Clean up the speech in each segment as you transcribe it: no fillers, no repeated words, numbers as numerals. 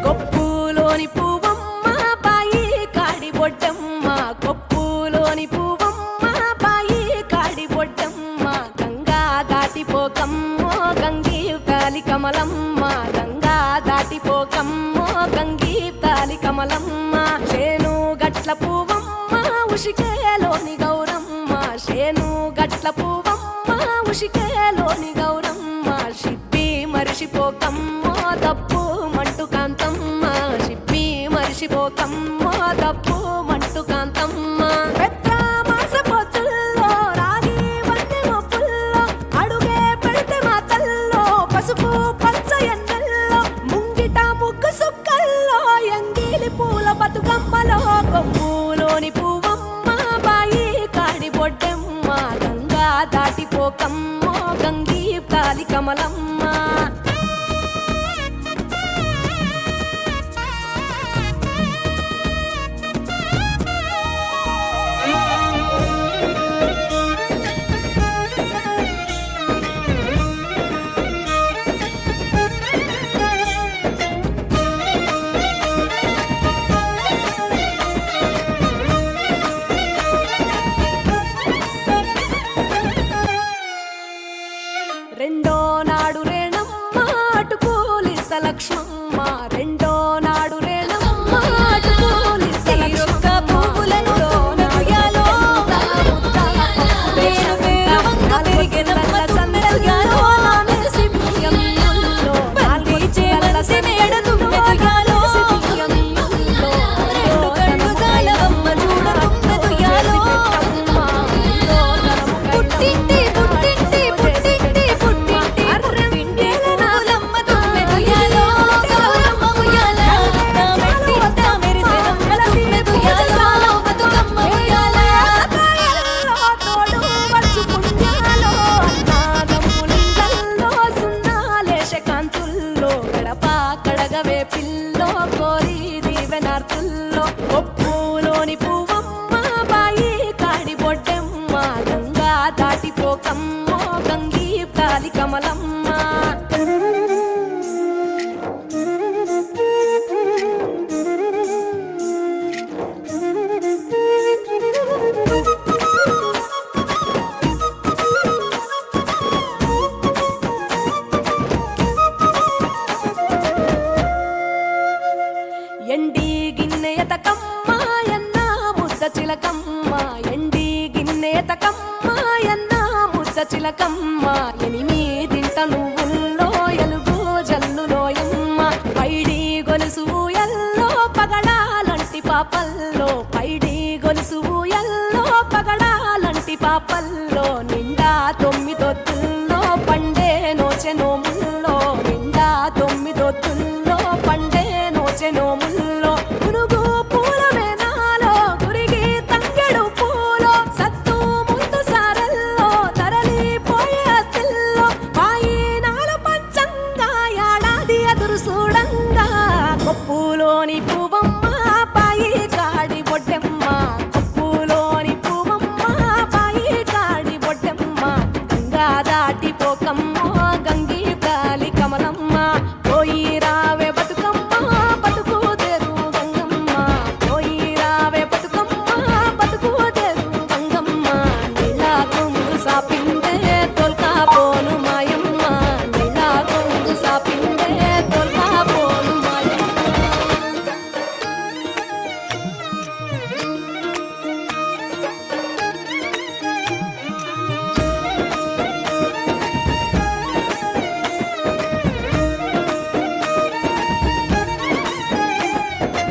కొప్పులోని పువ్వమ్మ బాయి కాడి బొడ్డమ్మ, కొప్పులోని పువ్వమ్మ బాయి కాడి బొడ్డమ్మ, గంగా దాటిపోకమ్మో గంగీ తాలి కమలమ్మ, గంగా దాటిపోకమ్మో గంగీ తాలి కమలమ్మ, శేను గట్ల పువ్వమ్మ ఉషికేలోని గౌరమ్మ, శేను గట్ల పువ్వమ్మ ఉషికేలోని గౌరమ్మ, షిప్పి మరిషిపోకమ్మో దప్పు మంటు కాంతమ్మ, షిప్పి మరిషిపోకమ్మో దప్పు మంటు కాంతమ్మ, పెద్ద మాస పొత్తుల్లో రాగి వన్నె మొప్పుల్లో అడుగే పెడితే మా తల్లో, పసుపు పచ్చ ఎన్నెల్లో ముంగిట ముగ్గు సుక్కల్లో, ఎంగిలి పూల బతుకమ్మలో కొమ్ములోని పువ్వమ్మ బాయి కాడి బొడ్డమ్మ, గంగా దాటిపోకమ్మో గంగీ తాలి కమలమ్మ. రెండో నాడు రేణమ్మ అటుకూలిస్త లక్ష్మమ్మ, రెండో నాడు రేణమ్మ అటుకూలిస్త లక్ష్మమ్మ, పువ్వులను ఉయ్యాలో వేరు వేరు వంగ పెరిగినమ్మ సందర్గాలో నానేసి పుయ్యమ్ముల్లో నాలుగు చేమలసి మేడ తుమ్మెదుయాలో రెండు కళ్ళు జాలవమ్మ చూడ తుమ్మెదుయాలో పుట్టింటి పుట్టింటి పుట్టింటి పుట్టింటి పువ్వులమ్మ తుమ్మెదుయాలో గౌరమ్మ ఉయ్యాల నా మెట్టింట మెరిసెనమ్మ తుమ్మెదుయాలో బతుకమ్మ ఉయ్యాల తోడు పరుచుకుంటాలో అన్నాగమ్ములింగల్లో సున్నాలేశ కాంతుల్లో గడప కడగవే పిల్లో కోరి దీవెనార్తుల్లో కొప్పులోని పువ్వమ్మ బాయి కాడి బొడ్డమ్మ, గంగా దాటిపోకమ్మో గంగీ తాలి కమలమ్మ. ఎండి గిన్నెయతకమ్మ ఎన్న ముద్ద చిలకమ్మ, ఎండి గిన్నెయతకమ్మ ఎన్న ముద్ద చిలకమ్మ, ఎనిమిదింట నువ్వుల్లో ఎలుగు జల్లులోయమ్మ, పైడి గొలుసు ఎల్లో పగడాలంటి పాపల్లో, పైడి గొలుసు ఎల్లో పగడాలంటి పాపల్లో, నిండా తొమ్మిదొత్తుల్లో పండే నోచె నోముల్లో, నిండా తొమ్మిదొత్తుల్లో పండే నోచె నోముల్లో, పునుగు పూల మేనాలో గురిగి తంగెడు పూలో సత్తు ముందు సారల్లో తరలిపోయే అత్తిల్లో, పాయి నాలు పంచంగా ఏడాది ఎదురు చూడంగా కొప్పులోని పువ్వమ్మ బాయి కాడి బొడ్డమ్మ, కొప్పులోని పువ్వమ్మ బాయి కాడి బొడ్డమ్మ, గంగా దాటిపోకమ్మో గంగీ తాలి కమలమ్మ, పోయి రావే బతుకమ్మ బతుకు తెరు గంగమ్మ, పోయి రావే బతుకమ్మ బతుకు తెరు గంగమ్మ, నీలా కొంగు సాపిందే తొల్కా పోను మాయమ్మ, నీలా కొంగు సాపిందే తొల్కా పోను మాయమ్మ.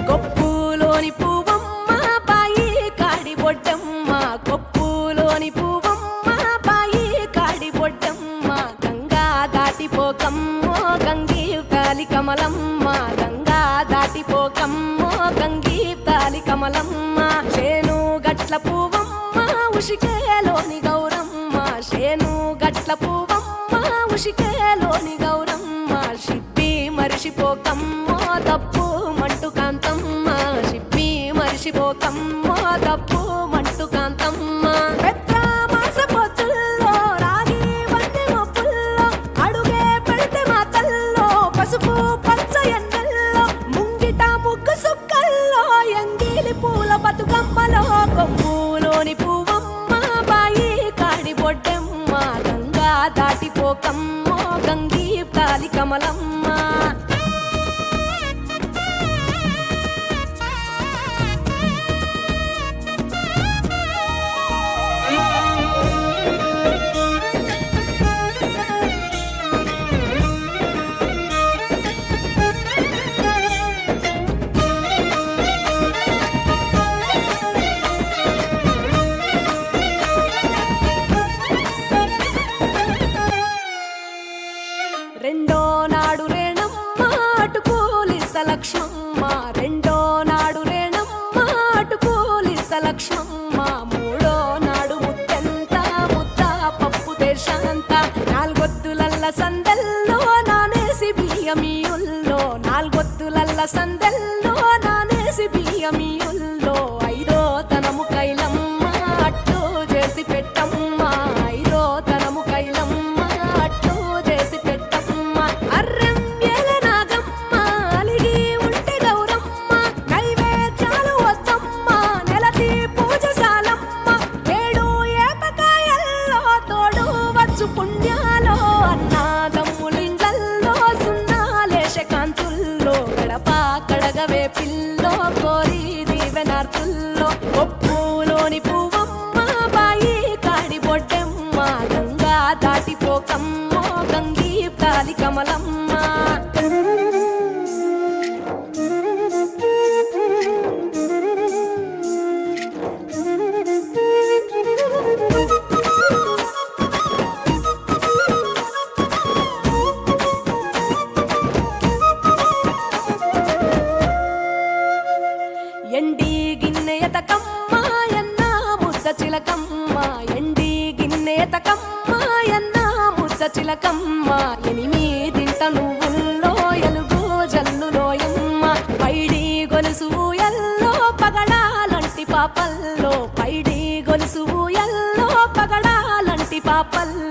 కొప్పులోని పువ్వమ్మ బాయి కాడి బొడ్డమ్మ, కొప్పులోని పువ్వమ్మ బాయి కాడి బొడ్డమ్మ, గంగా దాటిపోకమ్మో గంగీ తాలి కమలమ్మ, గంగా దాటిపోకమ్మో గంగీ తాలి కమలమ్మ, శేను గట్ల పువ్వమ్మ ఉషికేలోని గౌరమ్మ, శేను గట్ల పువ్వమ్మ శికేలోని గౌరమ్మ షిప్పి మరిషిపోకమ్మో తప్పు మంటు కాంతమ్మ షిప్పి మరిషిపోకమ్మో తప్పు మంటు కాంతమ్మ పెద్ద మాస పొత్తుల్లో రాగి వంటి మొప్పుల్లో అడుగే పెడితే మాతల్లో పసుపు పచ్చ ఎన్నెల్లో ముంగిట ముగ్గు సుక్కల్లో ఎంగిలి పూల బతుకమ్మలో కొప్పులోని పువ్వమ్మ బాయి కాడి బొడ్డెమ్మ గంగా దాటిపోకమ్మో గంగీ కాలి కమలమ్మ రెండో నాడు రేణమ్మ అటుకూలిస్త లక్ష్మమ్మ రెండో నాడు రేణమ్మ అటుకూలిస్త లక్ష్మమ్మ మూడో నాడు ముత్తెంత ముద్ద పప్పు దేశంత నాలుగొత్తులల్ల సందెల్లో నానేసి బియ్యమియుల్లో నాలుగొత్తులల్ల సందెల్లో నానేసి బియ్యమియుల్లో ఐదో తనము కైలమ్మ అట్టు చేసి పెట్టమ్మ ఐదో తనము కైలమ్మ అట్టు చేసి పెట్టమ్మ అర్రం ఏల నాగమ్మ అలిగి ఉంటే గౌరమ్మ నైవేద్యాలు వద్దమ్మ నెలతి పూజశాలమ్మ ఏడు ఏపకాయల్లో తోడు వచ్చు పుణ్యాలో అన్నాదమ్ములిండ్లల్లో సున్నాలేశ కాంతుల్లో గడప కడగవే పిల్లో కోరి దీవెనార్తుల్లో ఒప్పులోని పువ్వమ్మ బాయి కాడి బొడ్డెమ్మ గంగా దాటిపోకమ్మో గంగీ కాలి కమలమ్మ ఎండి గిన్నె ఎతకమ్మ ఎన్న ముద్ద చిలకమ్మ ఎండి గిన్నె ఎతకమ్మ ఎన్న ముద్ద చిలకమ్మ ఎనిమిదింట నువ్వుల్లో ఎలుగు జల్లులోయమ్మ పైడి గొలుసు ఎల్లో పగడాలంటి పాపల్లో పైడి గొలుసు ఎల్లో పగడాలంటి పాపల్లో